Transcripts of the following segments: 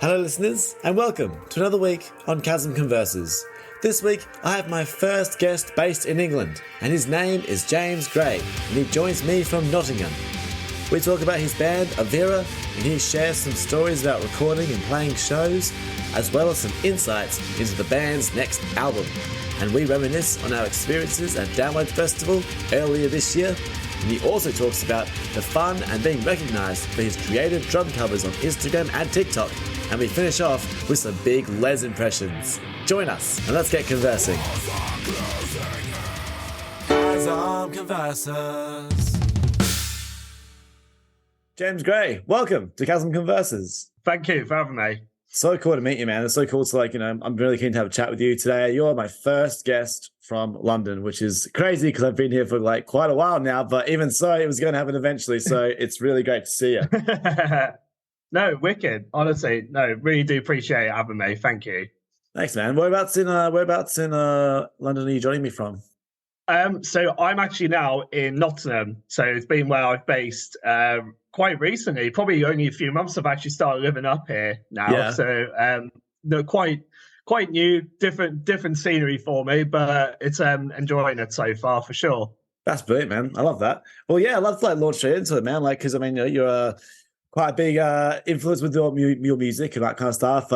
Hello, listeners, and welcome to another week on Chasm Converses. This week, I have my first guest based in England, and his name is James Gray, and he joins me from Nottingham. We talk about his band, Aviira, and he shares some stories about recording and playing shows, as well as some insights into the band's next album. And we reminisce on our experiences at Download Festival earlier this year. And he also talks about the fun and being recognised for his creative drum covers on Instagram and TikTok. And we finish off with some big Les impressions. Join us and let's get conversing. Chasm Converses. James Gray, welcome to Chasm Converses. Thank you for having me. So cool to meet you, man. It's so cool to I'm really keen to have a chat with you today. You're my first guest from London, which is crazy because I've been here for quite a while now, but even so, it was going to happen eventually. So it's really great to see you. No, wicked. Honestly, no, really do appreciate having me. Thank you. Thanks, man. Whereabouts in London are you joining me from? So I'm actually now in Nottingham. So it's been where I've based quite recently. Probably only a few months I've actually started living up here now. Yeah. So no, quite new, different scenery for me, but it's enjoying it so far for sure. That's brilliant, man. I love that. Well, yeah, I love to launch straight into it, man. Because you're quite a big influence with your music and that kind of stuff.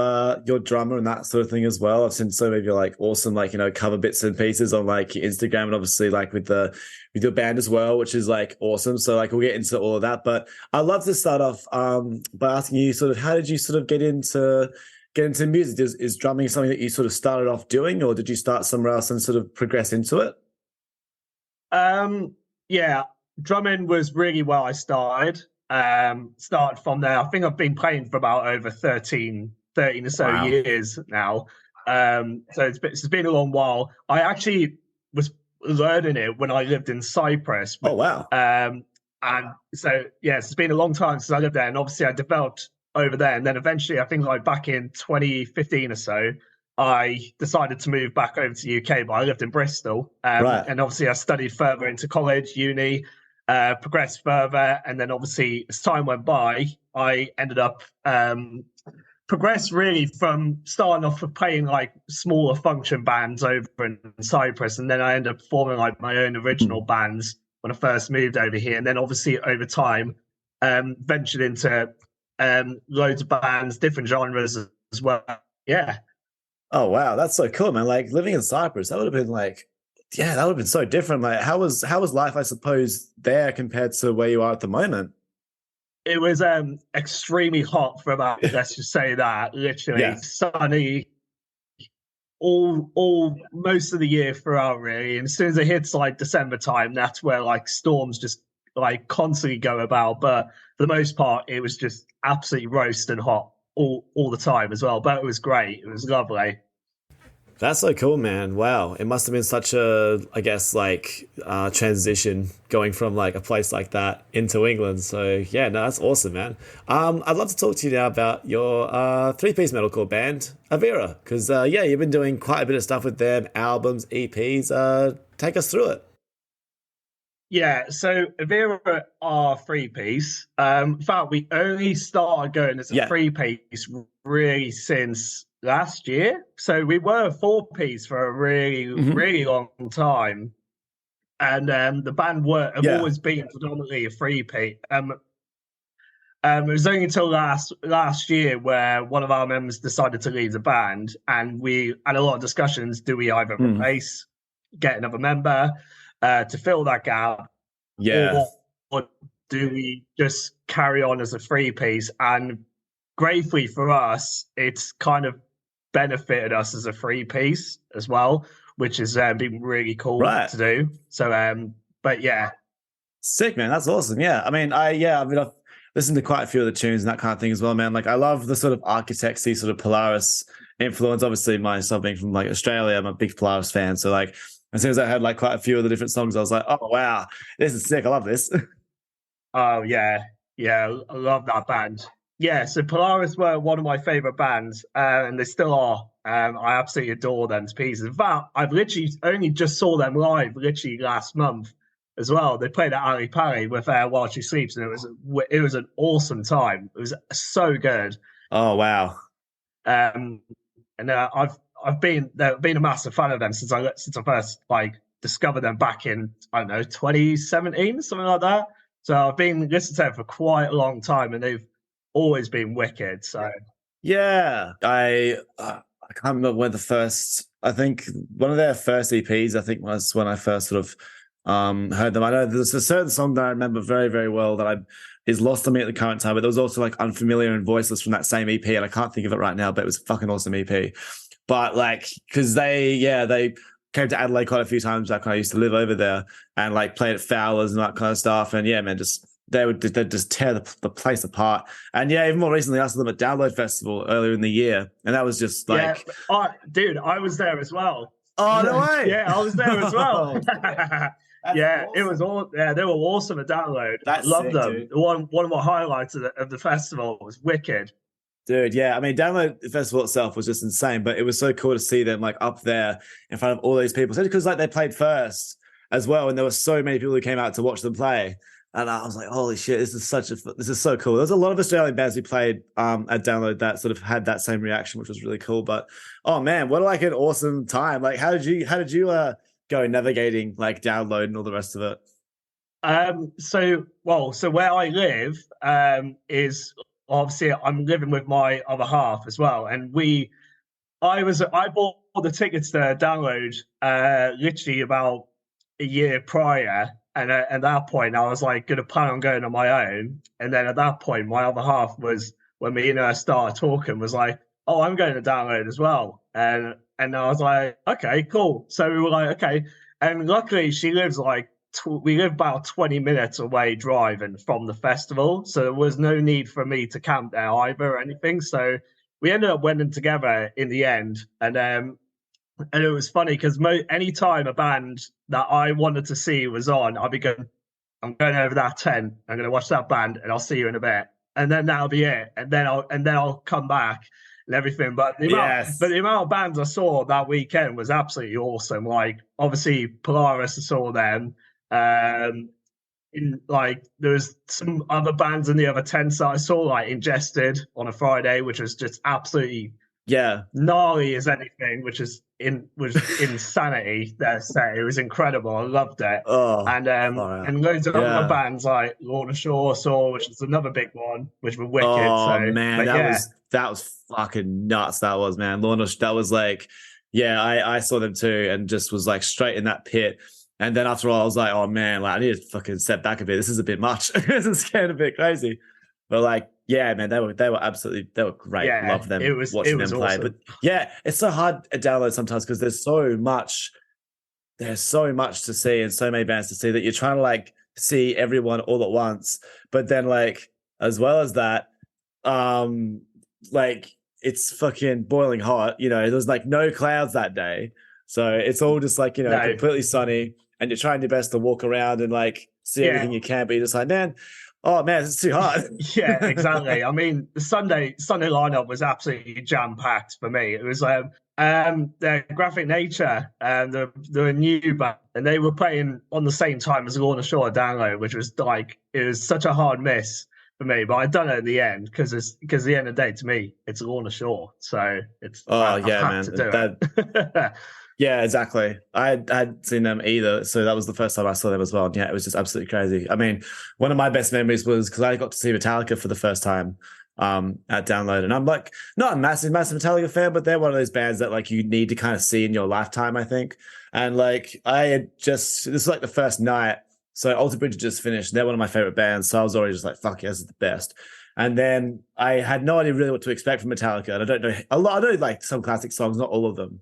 Your drummer and that sort of thing as well. I've seen so many of your awesome cover bits and pieces on your Instagram, and obviously with your band as well, which is awesome. So we'll get into all of that. But I'd love to start off by asking you how did you get into music? Is drumming something that you started off doing, or did you start somewhere else and progress into it? Yeah, drumming was really where I started. Started from there. I think I've been playing for about over 13 or so years now. So it's been a long while. I actually was learning it when I lived in Cyprus. Oh, wow. And so, yes, it's been a long time since I lived there. And obviously I developed over there. And then eventually, I think back in 2015 or so, I decided to move back over to the UK, but I lived in Bristol. Right. And obviously I studied further into college, uni, progressed further. And then obviously as time went by, I ended up progressed really from starting off with playing smaller function bands over in Cyprus. And then I ended up forming my own original bands when I first moved over here. And then obviously over time, ventured into loads of bands, different genres as well. Yeah. Oh, wow. That's so cool, man. Living in Cyprus, that would have been that would have been so different. How was life, I suppose, there compared to where you are at the moment? It was extremely hot for about, let's just say that, literally sunny all most of the year throughout, really. And as soon as it hits December time, that's where storms just constantly go about. But for the most part, it was just absolutely roasting hot all the time as well. But it was great. It was lovely. That's so cool, man. Wow. It must have been such a, transition going from a place like that into England. So yeah, no, that's awesome, man. I'd love to talk to you now about your three-piece metalcore band, Aviira, because you've been doing quite a bit of stuff with them, albums, EPs. Take us through it. Yeah, so Aviira are three-piece. In fact, we only started going as a three-piece really since last year. So we were a four-piece for a really, really long time. And the band have always been predominantly a three-piece. It was only until last year where one of our members decided to leave the band, and we had a lot of discussions. Do we either replace, get another member to fill that gap, or do we just carry on as a three-piece? And gratefully for us, it's kind of benefited us as a three-piece as well, which has been really cool to do. So, but yeah. Sick, man. That's awesome. Yeah. I've listened to quite a few of the tunes and that kind of thing as well, man. I love the sort of architectsy, sort of Polaris influence. Obviously, myself being from Australia, I'm a big Polaris fan. So as soon as I heard quite a few of the different songs, I was like, oh, wow, this is sick. I love this. Oh, yeah. Yeah, I love that band. Yeah, so Polaris were one of my favourite bands, and they still are. I absolutely adore them to pieces. In fact, I've literally only just saw them live last month as well. They played at Ali Pali with While She Sleeps, and it was an awesome time. It was so good. Oh, wow. Um, and I've been a massive fan of them since I first like discovered them back in, I don't know, 2017, something like that. So I've been listening to them for quite a long time, and they've always been wicked. So Yeah, I can't remember when the first. I think one of their first EPs. I think was when I first sort of heard them. I know there's a certain song that I remember very very well that I is lost on me at the current time. But there was also like Unfamiliar and Voiceless from that same EP, and I can't think of it right now. But it was a fucking awesome EP. But like, because they came to Adelaide quite a few times back when I used to live over there, and like played at Fowlers and that kind of stuff. And yeah, man, they'd just tear the place apart. And yeah, even more recently, I saw them at Download Festival earlier in the year, and that was just like, dude, I was there as well. Oh no way! Yeah, I was there as well. Yeah, awesome. It was all. Yeah, they were awesome at Download. Love them. Dude. One of my highlights of the festival was wicked. Dude, yeah. I mean, Download Festival itself was just insane, but it was so cool to see them like up there in front of all these people. Especially because like they played first as well, and there were so many people who came out to watch them play. And I was like, holy shit, this is so cool. There's a lot of Australian bands who played at Download that sort of had that same reaction, which was really cool. But oh man, what like an awesome time. Like how did you go navigating like Download and all the rest of it? So where I live is obviously I'm living with my other half as well. And I bought the tickets to Download literally about a year prior. And at that point, I was like, going to plan on going on my own. And then at that point, my other half was, when me and her started talking, was like, oh, I'm going to Download as well. And I was like, okay, cool. So we were like, okay. And luckily, she lives like, we live about 20 minutes away driving from the festival. So there was no need for me to camp there either or anything. So we ended up winning together in the end. And it was funny because any time a band that I wanted to see was on, I'd be going, I'm going over that tent. I'm going to watch that band, and I'll see you in a bit. And then that'll be it. And then I'll come back and everything. But the amount of bands I saw that weekend was absolutely awesome. Like obviously Polaris, I saw them. There was some other bands in the other tents that I saw, like Ingested on a Friday, which was just absolutely gnarly as anything, which was insanity. Their set, it was incredible. I loved it. And loads of other bands like Lorna Shore saw, which is another big one, which were wicked. Oh man, that was fucking nuts. That was, man. Lorna, that was like, I saw them too, and just was like straight in that pit. And then after all, I was like, oh man, like I need to fucking step back a bit. This is a bit much. This is getting a bit crazy. But like, yeah, man, they were great. Yeah, love them. Watching them play. Awesome. But yeah, it's so hard to download sometimes because there's so much to see and so many bands to see that you're trying to like see everyone all at once. But then like as well as that, like it's fucking boiling hot. You know, there's like no clouds that day. So it's all just like, completely sunny, and you're trying your best to walk around and like see everything you can, but you're just like, man, it's too hot. Yeah, exactly. I mean, the Sunday lineup was absolutely jam-packed for me. It was the Graphic Nature and the new band, and they were playing on the same time as Lorna Shore Download, which was like, it was such a hard miss for me, but I done it in the end because at the end of the day, to me, it's Lorna Shore, so it's man, to do it. Yeah, exactly. I hadn't seen them either, so that was the first time I saw them as well. And yeah, it was just absolutely crazy. I mean, one of my best memories was because I got to see Metallica for the first time at Download, and I'm like not a massive Metallica fan, but they're one of those bands that like you need to kind of see in your lifetime, I think. And like this is like the first night, so Alter Bridge had just finished. They're one of my favorite bands, so I was already just like, fuck yeah, this is the best. And then I had no idea really what to expect from Metallica, and I don't know a lot. I know like some classic songs, not all of them.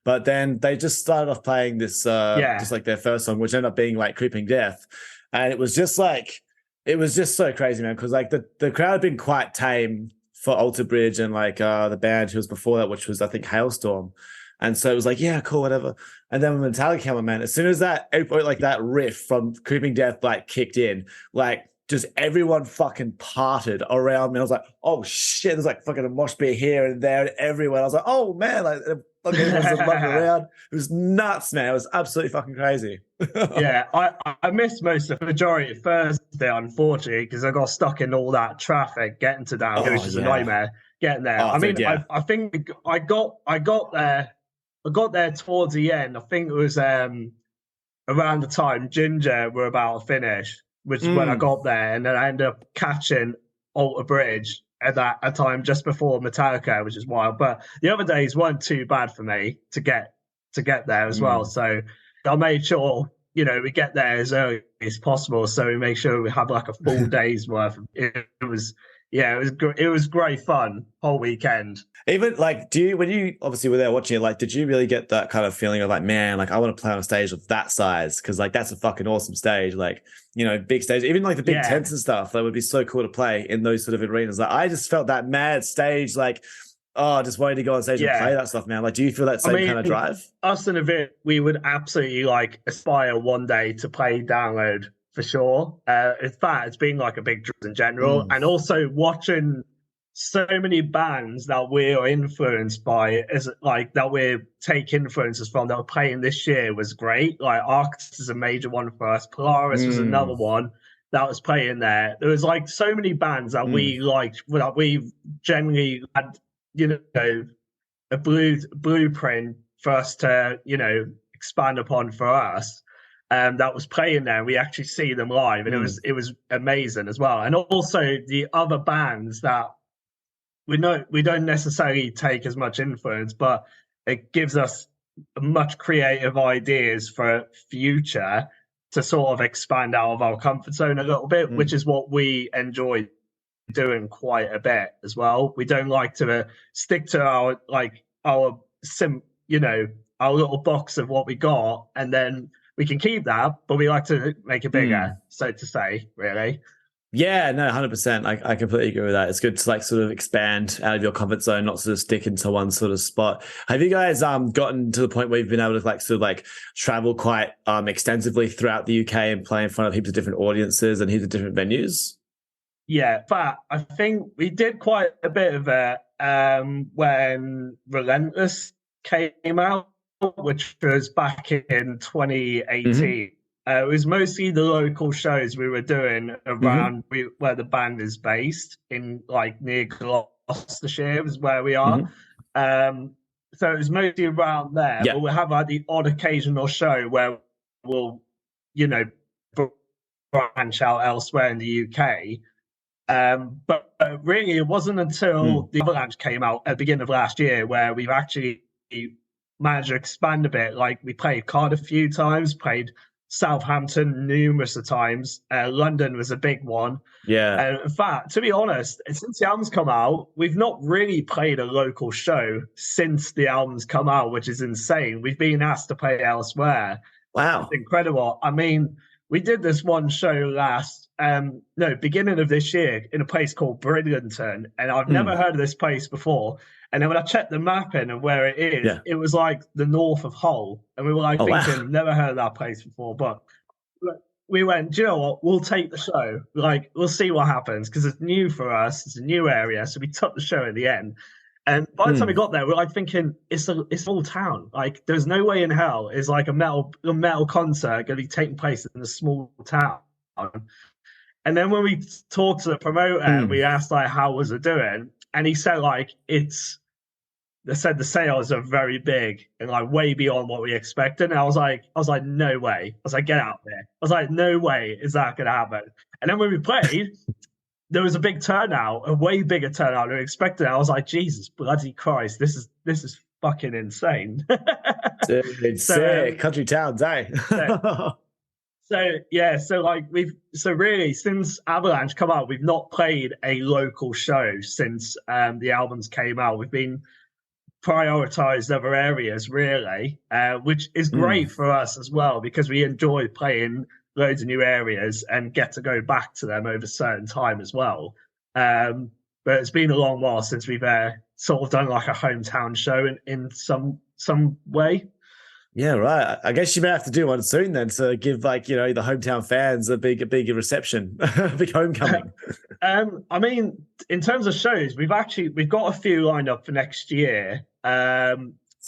But then they just started off playing this, just like their first song, which ended up being like Creeping Death. And it was just so crazy, man. Because like the crowd had been quite tame for Alter Bridge and like the band who was before that, which was I think Hailstorm. And so it was like, yeah, cool, whatever. And then when Metallica came on, man, as soon as that riff from Creeping Death like kicked in, like just everyone fucking parted around me. I was like, oh shit, there's like fucking a mosh pit here and there and everywhere. I was like, oh man, like Okay, wants to lug around. It was nuts, man. It was absolutely fucking crazy. Yeah, I missed most of the majority of Thursday, unfortunately, because I got stuck in all that traffic getting to down. It was just a nightmare getting there. Oh, I mean, dude, yeah. I think I got there towards the end. I think it was around the time Ginger were about to finish, which is when I got there, and then I ended up catching Alter Bridge at that a time just before Metallica, which is wild. But the other days weren't too bad for me to get there as well. So I made sure we get there as early as possible, so we make sure we have like a full day's worth. It was it was great fun whole weekend. Even like, when you obviously were there watching it, like, did you really get that kind of feeling of like, man, like I want to play on a stage of that size? Because like that's a fucking awesome stage, like, big stage, even like the big tents and stuff. That would be so cool to play in those sort of arenas. Like I just felt that mad stage, like, oh, just wanting to go on stage and play that stuff, man. Like, do you feel that same kind of drive? Us and Aviira, we would absolutely like aspire one day to play Download for sure. In fact, it's been like a big dream in general, and also watching so many bands that we're influenced by, is like that we're take influences from that we're playing this year was great. Like Arcus is a major one for us. Polaris was another one that was playing there. There was like so many bands that we liked, that we generally had, a blueprint for us to, expand upon for us. That was playing there. We actually see them live, and it was amazing as well. And also the other bands that we don't necessarily take as much influence, but it gives us much creative ideas for future to sort of expand out of our comfort zone a little bit, which is what we enjoy doing quite a bit as well. We don't like to stick to our our little box of what we got, and then we can keep that, but we like to make it bigger, so to say, really. Yeah, no, 100%. I completely agree with that. It's good to like sort of expand out of your comfort zone, not sort of stick into one sort of spot. Have you guys gotten to the point where you've been able to like sort of like travel quite extensively throughout the UK and play in front of heaps of different audiences and heaps of different venues? Yeah, but I think we did quite a bit of it when Relentless came out, which was back in 2018. It was mostly the local shows we were doing around where the band is based, in like near Gloucestershire is where we are. So it was mostly around there, but we'll have like the odd occasional show where we'll, branch out elsewhere in the UK. But really, it wasn't until the Avalanche came out at the beginning of last year where we've actually managed to expand a bit. Like we played Cardiff a few times, played Southampton numerous of times. London was a big one. Yeah. In fact, to be honest, since the album's come out, we've not really played a local show since the album's come out, which is insane. We've been asked to play elsewhere. Wow. It's incredible. I mean, we did this one show beginning of this year in a place called Bridlington, and I've never heard of this place before. And then when I checked the mapping of where it is, it was like the north of Hull. And we were like thinking, never heard of that place before. But we went, do you know what? We'll take the show. Like, we'll see what happens, because it's new for us. It's a new area. So we took the show at the end. And by the time we got there, we're like thinking, it's a small town. Like, there's no way in hell is like a metal concert going to be taking place in a small town. And then when we talked to the promoter, we asked like, how was it doing? And he said like, they said the sales are very big and like way beyond what we expected. And I was like, no way. I was like, get out there. I was like, no way is that going to happen. And then when we played, there was a big turnout, a way bigger turnout than we expected. I was like, Jesus bloody Christ, this is fucking insane. Dude, it's sick. Country towns, eh? So really since Avalanche come out, we've not played a local show since the albums came out. We've been prioritized other areas really, which is great for us as well, because we enjoy playing loads of new areas and get to go back to them over a certain time as well. But it's been a long while since we've sort of done like a hometown show in some way. Yeah, right. I guess you may have to do one soon then to give like, the hometown fans a big reception, a big homecoming. I mean, in terms of shows, we've got a few lined up for next year.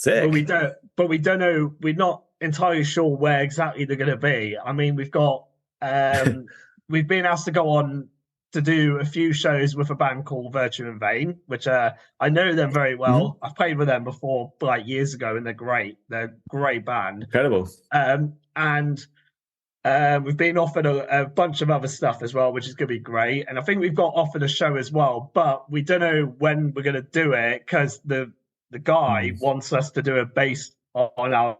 but Sick. we don't know. We're not entirely sure where exactly they're going to be. I mean, we've been asked to go on to do a few shows with a band called Virtue in Vain, which I know them very Mhm. well. I've played with them before, like years ago, and they're great. They're a great band. Incredible. And we've been offered a bunch of other stuff as well, which is going to be great. And I think we've got offered a show as well, but we don't know when we're going to do it because the guy Mm. wants us to do it based on our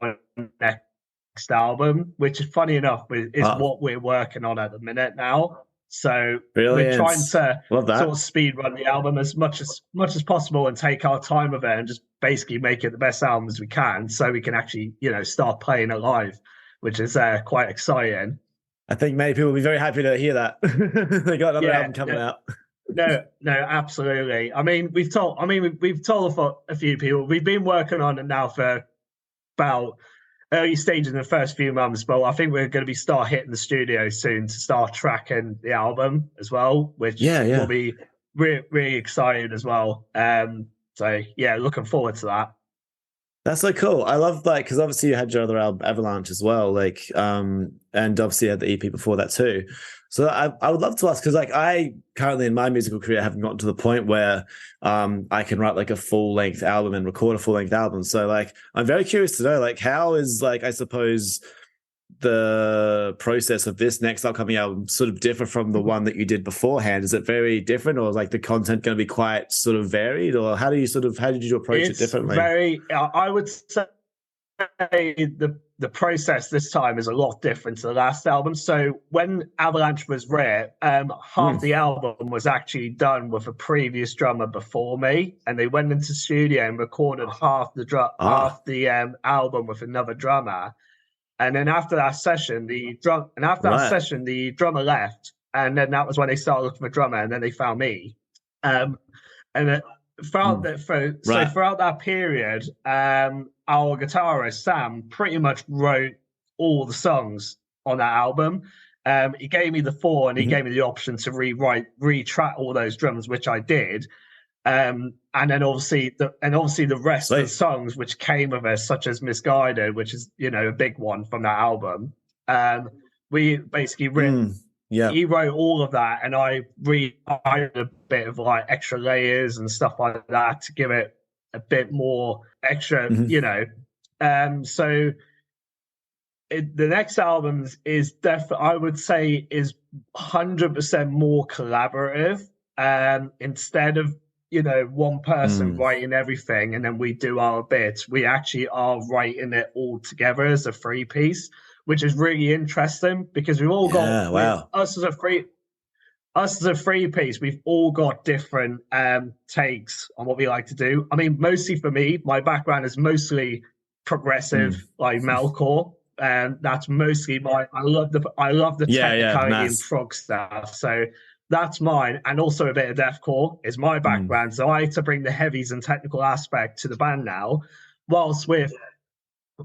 next album, which is funny enough is what we're working on at the minute now. So we're trying Brilliant. to Love that. sort of speed run the album as much as possible and take our time with it and just basically make it the best album as we can, so we can actually start playing it live, which is quite exciting. I think many people will be very happy to hear that. They got another album coming out. No, absolutely. I mean, we've told a few people. We've been working on it now for about early stages in the first few months, but I think we're going to be start hitting the studio soon to start tracking the album as well, which will be really exciting as well. So yeah, looking forward to that. That's so cool. I love that because obviously you had your other album Avalanche as well, and obviously you had the EP before that too. So I would love to ask because I currently in my musical career haven't gotten to the point where I can write a full length album and record a full length album. So I'm very curious to know how is I suppose the process of this next upcoming album sort of differ from the one that you did beforehand? Is it very different, or is the content going to be quite sort of varied, or how did you approach it differently? I would say the process this time is a lot different to the last album. So when Avalanche was rare, half the album was actually done with a previous drummer before me, and they went into the studio and recorded half the album with another drummer. And then after that session, the drummer left, and then that was when they started looking for a drummer, and then they found me. And throughout that period, our guitarist Sam pretty much wrote all the songs on that album. He gave me the four, and he gave me the option to retrack all those drums, which I did. And then obviously the rest of the songs which came with us, such as Misguided, which is a big one from that album. We basically he wrote all of that, and I added a bit of extra layers and stuff like that to give it a bit more extra, so the next album is definitely, I would say, is 100% more collaborative. Instead of one person writing everything and then we do our bits, we actually are writing it all together as a three piece, which is really interesting because we've all got us as a three piece. We've all got different takes on what we like to do. I mean, mostly for me, my background is mostly progressive, like metalcore, and that's mostly I love the technicality and prog stuff. So that's mine, and also a bit of deathcore is my background. So I like to bring the heavies and technical aspect to the band now, whilst with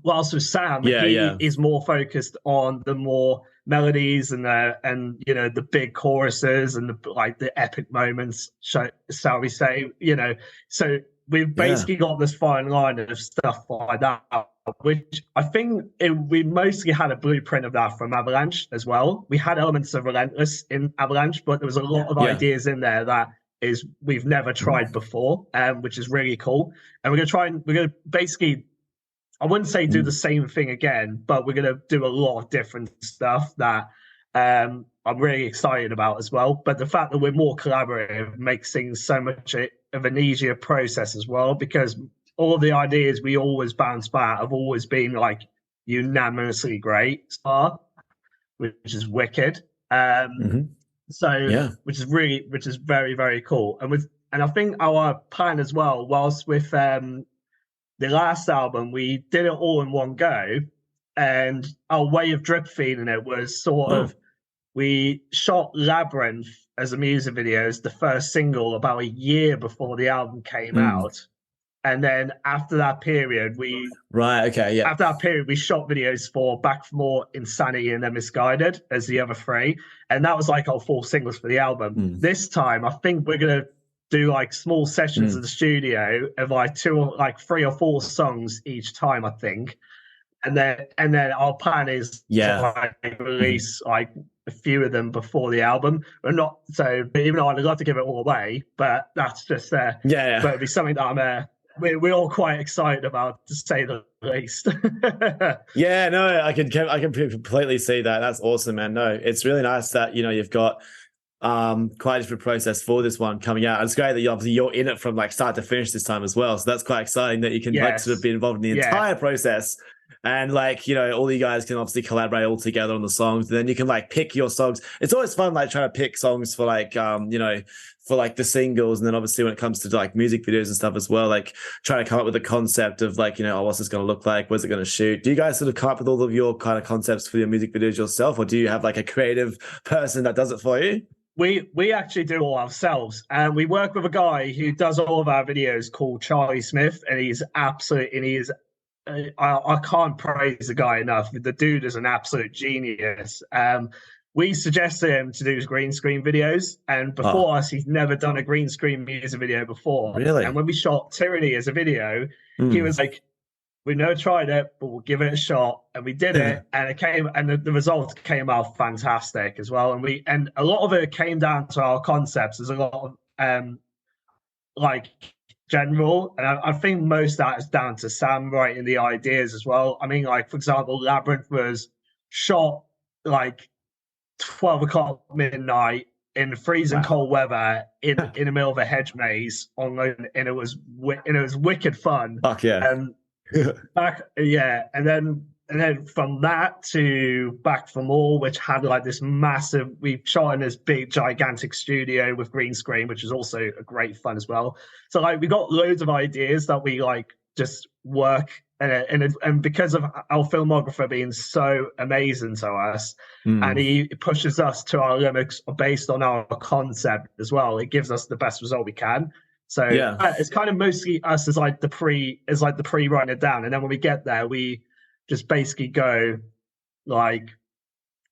Sam, he is more focused on the more melodies and the big choruses and the epic moments, shall we say? So we've basically got this fine line of stuff like that, which I think we mostly had a blueprint of that from Avalanche as well. We had elements of Relentless in Avalanche, but there was a lot of ideas in there that we've never tried before, which is really cool. And we're gonna basically, I wouldn't say do the same thing again, but we're going to do a lot of different stuff that I'm really excited about as well. But the fact that we're more collaborative makes things so much of an easier process as well, because all of the ideas we always bounce back have always been unanimously great, which is wicked. Which is very, very cool. And I think our plan as well, whilst with the last album, we did it all in one go, and our way of drip feeding it was sort of, we shot Labyrinth as a music video, as the first single, about a year before the album came out. And then after that period, we shot videos for Back for More, Insanity, and then Misguided as the other three. And that was our full singles for the album. This time, I think we're going to do like small sessions in the studio of like three or four songs each time, I think. And then our plan is to like release like a few of them before the album. But not so, but even though I'd love to give it all away, but that's just but it'd be something that we're all quite excited about, to say the least. Yeah, no, I can completely see that. That's awesome, man. No, it's really nice that you've got quite a different process for this one coming out. It's great that you're in it from like start to finish this time as well. So that's quite exciting that you can like sort of be involved in the entire process. And like, all you guys can obviously collaborate all together on the songs. And then you can like pick your songs. It's always fun like trying to pick songs for like for like the singles, and then obviously when it comes to like music videos and stuff as well, like trying to come up with a concept of like, what's this going to look like? What's it going to shoot? Do you guys sort of come up with all of your kind of concepts for your music videos yourself, or do you have like a creative person that does it for you? We actually do all ourselves, and we work with a guy who does all of our videos called Charlie Smith, and he's I can't praise the guy enough. The dude is an absolute genius. We suggested him to do his green screen videos, and before us, he's never done a green screen music video before. Really? And when we shot Tyranny as a video, he was like, "We've never tried it, but we'll give it a shot." And we did it, and it came, and the results came out fantastic as well. And a lot of it came down to our concepts. There's a lot of like general, and I think most of that is down to Sam writing the ideas as well. I mean, like for example, Labyrinth was shot like 12 o'clock midnight in freezing cold weather in the middle of a hedge maze and it was wicked fun. Fuck yeah. And then from that to Back for More, which had like this massive, we shot in this big gigantic studio with green screen, which is also a great fun as well. So like we got loads of ideas that we like just work, and because of our filmographer being so amazing to us, and he pushes us to our limits based on our concept as well, it gives us the best result we can. So it's kind of mostly us as like the pre writing it down, and then when we get there, we just basically go like,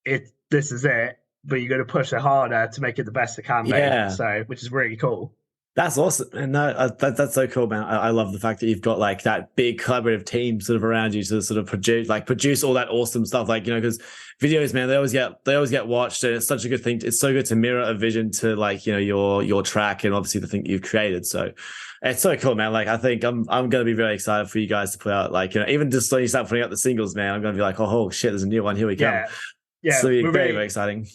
this is it, but you're going to push it harder to make it the best it can be. So, which is really cool. That's awesome. And no, that's so cool, man. I love the fact that you've got like that big collaborative team sort of around you to sort of produce all that awesome stuff. Like, because videos, man, they always get watched, and it's such a good thing. It's so good to mirror a vision to like, your track and obviously the thing you've created. So it's so cool, man. Like, I think I'm going to be very excited for you guys to put out, like, even just when you start putting out the singles, man, I'm going to be like, oh shit, there's a new one. Here we come. Yeah. So it's very, very exciting.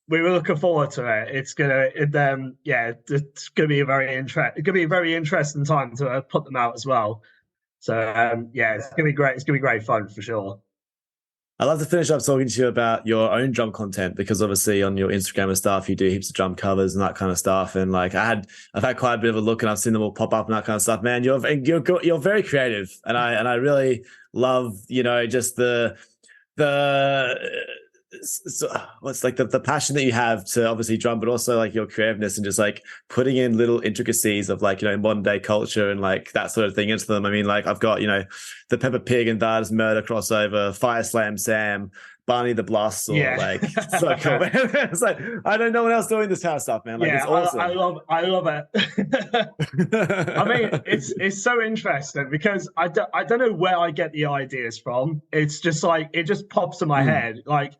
We were looking forward to it. It's gonna be a very interesting time to put them out as well. So it's gonna be great. It's gonna be great fun for sure. I'd love to finish up talking to you about your own drum content, because obviously on your Instagram and stuff, you do heaps of drum covers and that kind of stuff. And like I've had quite a bit of a look, and I've seen them all pop up and that kind of stuff. Man, you're very creative, and I really love just the so what's like the passion that you have to obviously drum, but also like your creativeness and just like putting in little intricacies of like modern day culture and like that sort of thing into them. I mean, like I've got the Peppa Pig and Dada's Murder crossover, Fire Slam Sam, Barney the Blast, or like so cool, man. It's like I don't know one else doing this kind of stuff, man. Like it's awesome. I love it. I mean, it's so interesting because I don't know where I get the ideas from. It's just like it just pops in my head. Like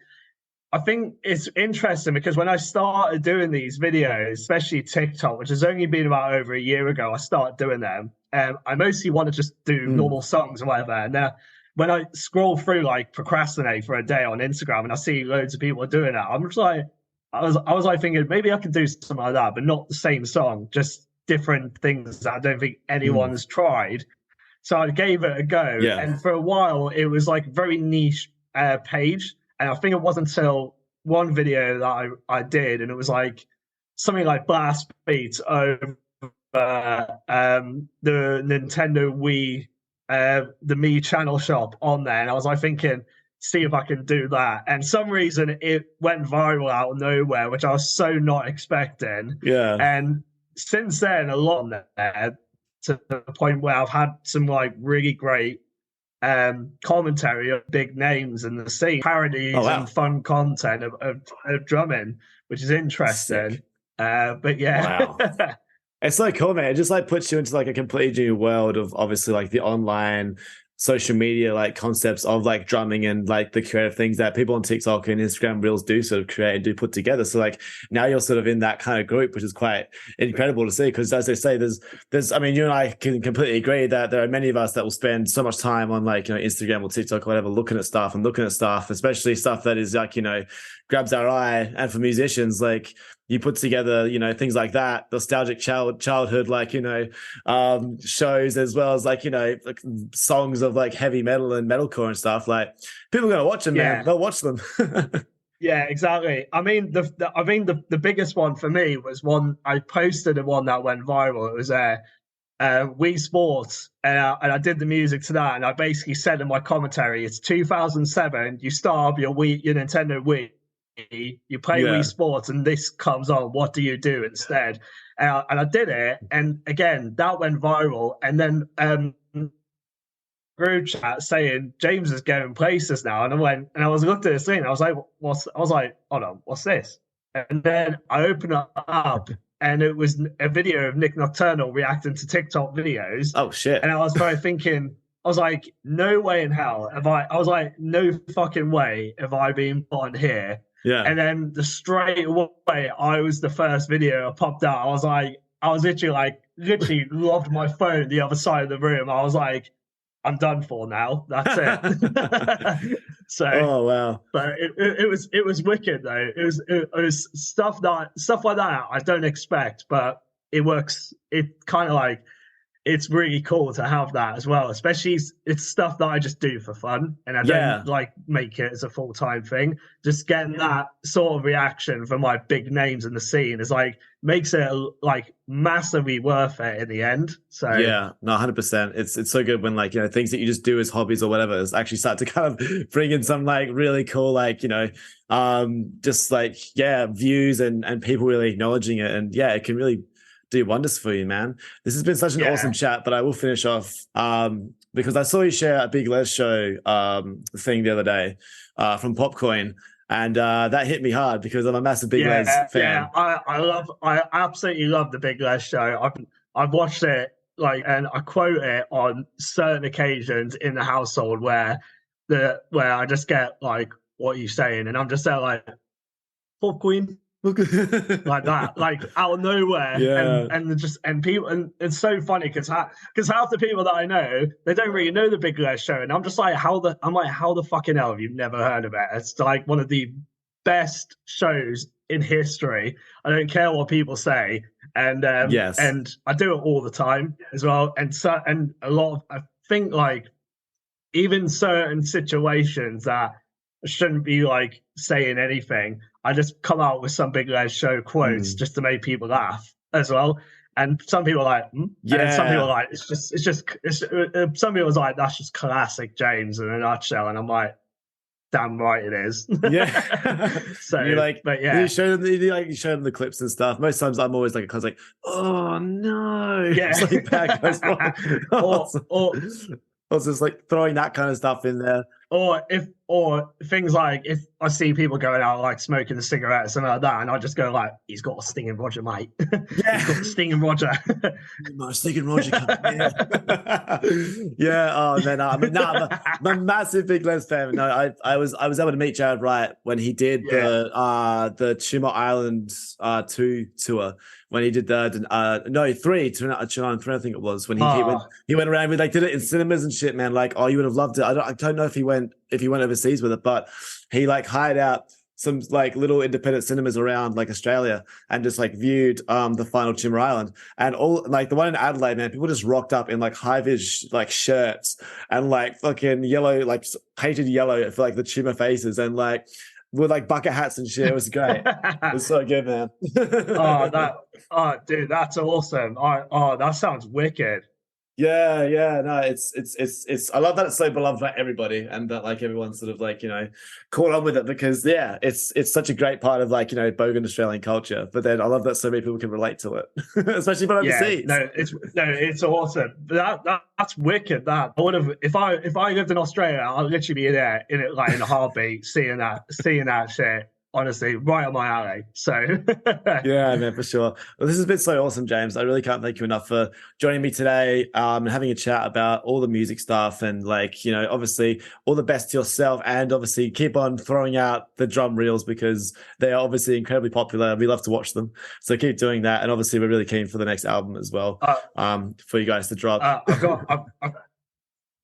I think it's interesting because when I started doing these videos, especially TikTok, which has only been about over a year ago, I started doing them. I mostly want to just do normal songs or whatever. And now when I scroll through, like procrastinate for a day on Instagram, and I see loads of people doing that, I'm just like, I was like thinking maybe I could do something like that, but not the same song, just different things that I don't think anyone's tried. So I gave it a go. Yeah. And for a while, it was like very niche page. And I think it wasn't until one video that I did, and it was like something like blast beats over the Nintendo Wii, the Mii channel shop on there. And I was like thinking, see if I can do that. And some reason it went viral out of nowhere, which I was so not expecting. Yeah. And since then, a lot on there to the point where I've had some like really great commentary of big names in the scene, parodies and fun content of drumming, which is interesting. But yeah. Wow. It's so cool, man. It just like puts you into like a completely new world of obviously like the online social media like concepts of like drumming and like the creative things that people on TikTok and Instagram Reels do sort of create and do put together. So like now you're sort of in that kind of group, which is quite incredible to see. Because as they say, there's I mean, you and I can completely agree that there are many of us that will spend so much time on like, you know, Instagram or TikTok or whatever, looking at stuff, especially stuff that is like, you know, grabs our eye. And for musicians, like you put together, you know, things like that, nostalgic childhood, like, you know, shows, as well as like, you know, like songs of like heavy metal and metalcore and stuff. Like people are gonna watch them, man. They'll watch them. Yeah, exactly. I mean, the biggest one for me was one I posted, and one that went viral. It was Wii Sports, and I did the music to that, and I basically said in my commentary, it's 2007. You start up your Nintendo Wii, you play Wii Sports, and this comes on. What do you do instead? And I did it, and again that went viral, and then group chat saying James is going places now, and I was looking at this thing, and I was like, hold on, what's this? And then I opened it up, and it was a video of Nick Nocturnal reacting to TikTok videos. Oh shit! And I was thinking, I was like, no way in hell have I. I was like, no fucking way have I been put on here. Yeah. And then straight away, I was the first video that popped out. I was literally lobbed my phone the other side of the room. I was like, I'm done for now. That's it. So, oh wow! But it was wicked though. It was stuff like that I don't expect, but it works. It kind of like, it's really cool to have that as well. Especially it's stuff that I just do for fun, and I don't like make it as a full-time thing. Just getting that sort of reaction from like big names in the scene is like, makes it like massively worth it in the end. So yeah, no, 100%. It's so good when like, you know, things that you just do as hobbies or whatever is actually start to kind of bring in some like really cool, like, you know, just like views and people really acknowledging it, and it can really do wonders for you, man. This has been such an awesome chat, but I will finish off because I saw you share a Big Les show thing the other day from Popcoin, and that hit me hard because I'm a massive Big Les fan. Yeah, I absolutely love the Big Les show. I've watched it and I quote it on certain occasions in the household where I just get like, what are you saying? And I'm just there like, Popcoin. Like that, like out of nowhere, and people, and it's so funny because half the people that I know, they don't really know the Big Les show, and I'm just like, how the fucking hell have you never heard of it? It's like one of the best shows in history. I don't care what people say, and and I do it all the time as well, and a lot of, I think, like even certain situations that I shouldn't be like saying anything, I just come out with some Big Les show quotes just to make people laugh as well. And some people are like, and some people are like, some people are like, that's just classic James in a nutshell. And I'm like, damn right it is. So you're like, but yeah, you show them the clips and stuff. Most times I'm always like, oh no, it's like that goes or just like throwing that kind of stuff in there. Or things like, if I see people going out like smoking a cigarette or something like that, and I just go like, he's got a stinging Roger, mate. He's got a stinging Roger. My stinging Roger coming. Oh man, I'm a massive Big Les fan. No, I was able to meet Jared Wright when he did the Tumor Island 2 tour. When he did the 3 I think it was, when he went around with like, did it in cinemas and shit, man. Like, oh, you would have loved it. I don't know if he went overseas with it, but he like hired out some like little independent cinemas around like Australia and just like viewed the final Tumor Island, and all like the one in Adelaide, man, people just rocked up in like high-vis like shirts and like fucking yellow, like painted yellow for like the tumor faces, and like with like bucket hats and shit. It was great. It was so good, man. Dude, that's awesome. That sounds wicked. No, it's I love that it's so beloved by everybody, and that like everyone's sort of like, you know, caught on with it, because it's such a great part of like, you know, bogan Australian culture. But then I love that so many people can relate to it, especially from overseas. It's awesome. That's wicked. That I would have, if I lived in Australia, I'd literally be there in it like in a heartbeat, seeing that shit. honestly right on my alley. So Yeah, man, for sure. Well, this has been so awesome, James. I really can't thank you enough for joining me today, and having a chat about all the music stuff, and like, obviously all the best to yourself, and obviously keep on throwing out the drum reels because they are obviously incredibly popular. We love to watch them. So keep doing that. And obviously we're really keen for the next album as well, for you guys to drop.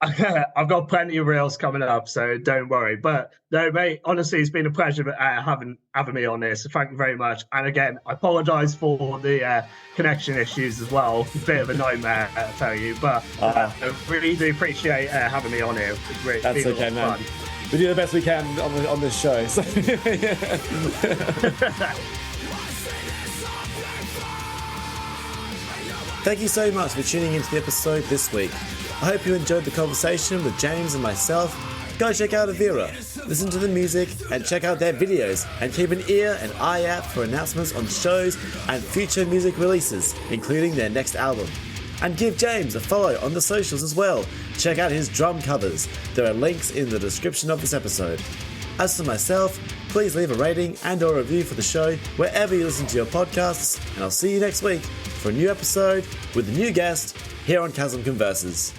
I've got plenty of reels coming up, so don't worry. But no, mate, honestly, it's been a pleasure having me on this. So thank you very much. And again, I apologise for the connection issues as well. A bit of a nightmare, I tell you. But I really do appreciate having me on here. It's really That's okay, man. Fun. We do the best we can on this show. So. Thank you so much for tuning into the episode this week. I hope you enjoyed the conversation with James and myself. Go check out Aviira, listen to the music, and check out their videos, and keep an ear and eye out for announcements on shows and future music releases, including their next album. And give James a follow on the socials as well. Check out his drum covers. There are links in the description of this episode. As for myself, please leave a rating and or review for the show wherever you listen to your podcasts, and I'll see you next week for a new episode with a new guest here on Chasm Converses.